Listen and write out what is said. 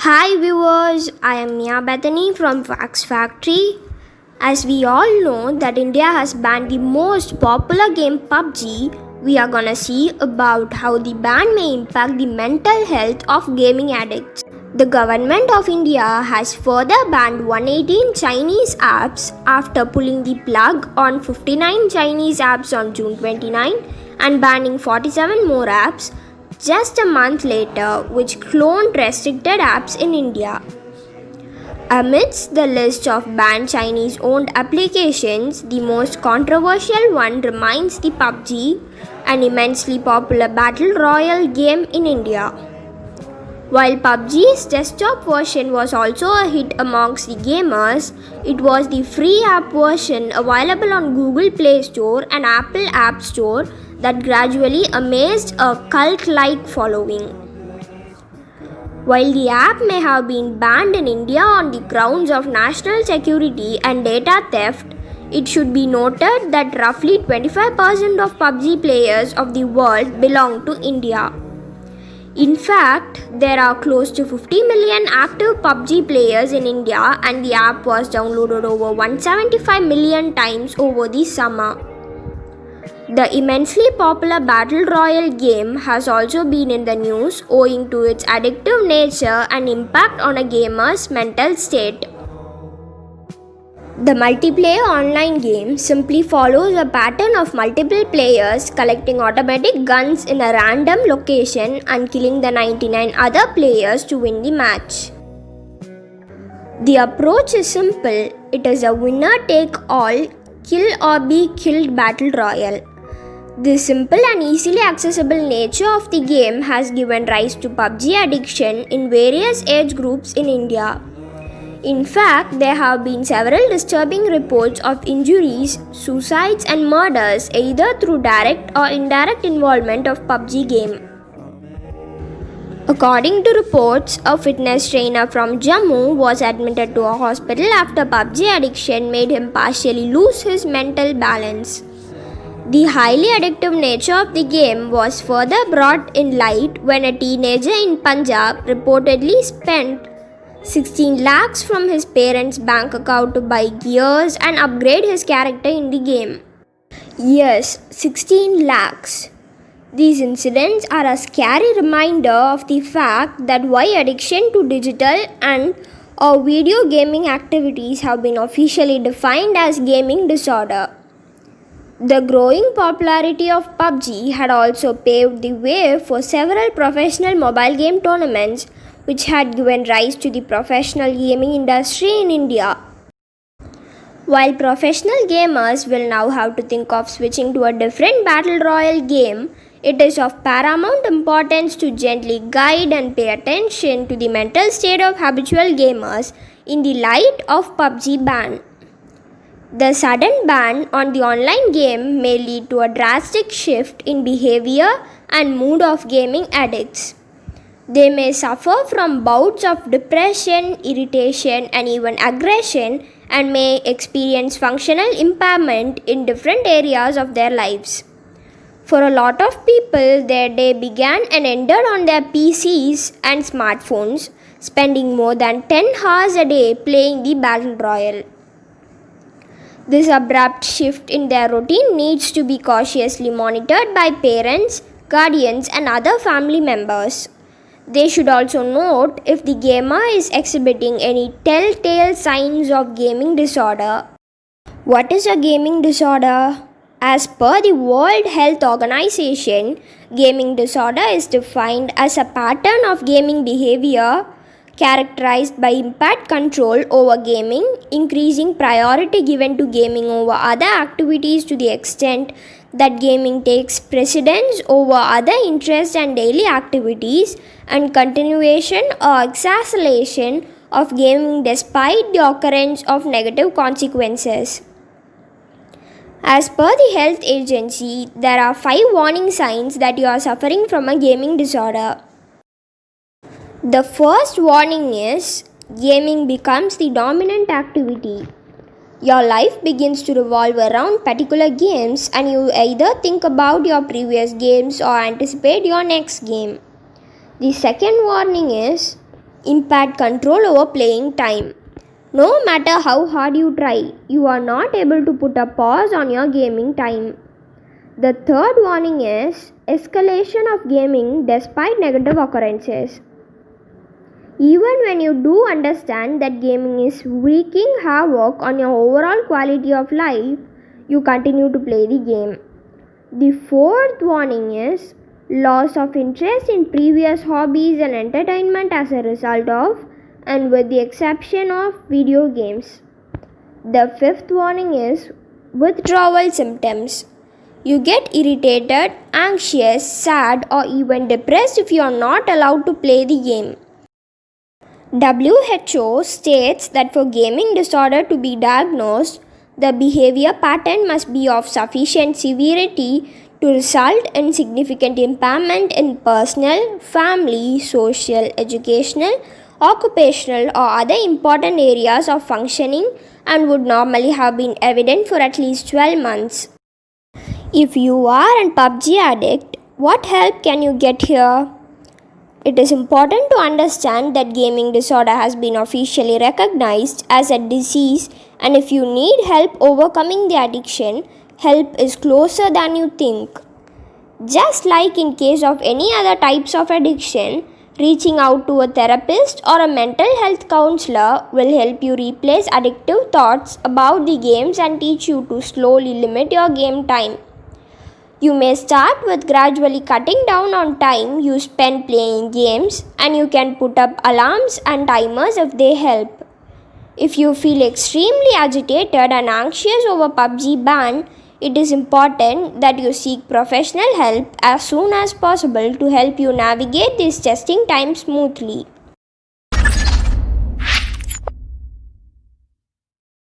Hi viewers, I am Mia Bethany from Wax Factory. As we all know that India has banned the most popular game PUBG, we are gonna see about how the ban may impact the mental health of gaming addicts. The government of India has further banned 118 Chinese apps after pulling the plug on 59 Chinese apps on June 29 and banning 47 more apps just a month later, which cloned restricted apps in India. Amidst the list of banned Chinese owned applications, the most controversial one remains the PUBG, an immensely popular battle royale game in India. While PUBG's desktop version was also a hit amongst the gamers, it was the free app version available on Google Play Store and Apple App Store that gradually amassed a cult-like following. While the app may have been banned in India on the grounds of national security and data theft, it should be noted that roughly 25% of PUBG players of the world belong to India. In fact, there are close to 50 million active PUBG players in India, and the app was downloaded over 175 million times over the summer. The immensely popular Battle Royale game has also been in the news owing to its addictive nature and impact on a gamer's mental state. The multiplayer online game simply follows a pattern of multiple players collecting automatic guns in a random location and killing the 99 other players to win the match. The approach is simple. It is a winner-take-all, kill or be killed battle royale. The simple and easily accessible nature of the game has given rise to PUBG addiction in various age groups in India. In fact, there have been several disturbing reports of injuries, suicides and murders either through direct or indirect involvement of PUBG game. According to reports, a fitness trainer from Jammu was admitted to a hospital after PUBG addiction made him partially lose his mental balance. The highly addictive nature of the game was further brought in light when a teenager in Punjab reportedly spent 16 lakhs from his parents' bank account to buy gears and upgrade his character in the game. Yes, 16 lakhs. These incidents are a scary reminder of the fact that why addiction to digital and or video gaming activities have been officially defined as gaming disorder. The growing popularity of PUBG had also paved the way for several professional mobile game tournaments, which had given rise to the professional gaming industry in India. While professional gamers will now have to think of switching to a different battle royale game, it is of paramount importance to gently guide and pay attention to the mental state of habitual gamers in the light of PUBG ban. The sudden ban on the online game may lead to a drastic shift in behavior and mood of gaming addicts. They may suffer from bouts of depression, irritation, and even aggression, and may experience functional impairment in different areas of their lives. For a lot of people, their day began and ended on their PCs and smartphones, spending more than 10 hours a day playing the Battle Royale. This abrupt shift in their routine needs to be cautiously monitored by parents, guardians, and other family members. They should also note if the gamer is exhibiting any telltale signs of gaming disorder. What is a gaming disorder? As per the World Health Organization, gaming disorder is defined as a pattern of gaming behavior characterized by impaired control over gaming, increasing priority given to gaming over other activities to the extent that gaming takes precedence over other interests and daily activities, and continuation or exacerbation of gaming despite the occurrence of negative consequences. As per the health agency, there are 5 warning signs that you are suffering from a gaming disorder. The first warning is gaming becomes the dominant activity. Your life begins to revolve around particular games, and you either think about your previous games or anticipate your next game. The second warning is impaired control over playing time. No matter how hard you try, you are not able to put a pause on your gaming time. The third warning is escalation of gaming despite negative occurrences. Even when you do understand that gaming is wreaking havoc on your overall quality of life, you continue to play the game. The fourth warning is loss of interest in previous hobbies and entertainment as a result of, and with the exception of, video games. The fifth warning is withdrawal symptoms. You get irritated, anxious, sad, or even depressed if you are not allowed to play the game. WHO states that for gaming disorder to be diagnosed, the behavior pattern must be of sufficient severity to result in significant impairment in personal, family, social, educational, occupational, or other important areas of functioning and would normally have been evident for at least 12 months. If you are a PUBG addict, what help can you get here? It is important to understand that gaming disorder has been officially recognized as a disease, and if you need help overcoming the addiction, help is closer than you think. Just like in case of any other types of addiction, reaching out to a therapist or a mental health counselor will help you replace addictive thoughts about the games and teach you to slowly limit your game time. You may start with gradually cutting down on time you spend playing games, and you can put up alarms and timers if they help. If you feel extremely agitated and anxious over PUBG ban, it is important that you seek professional help as soon as possible to help you navigate this testing time smoothly.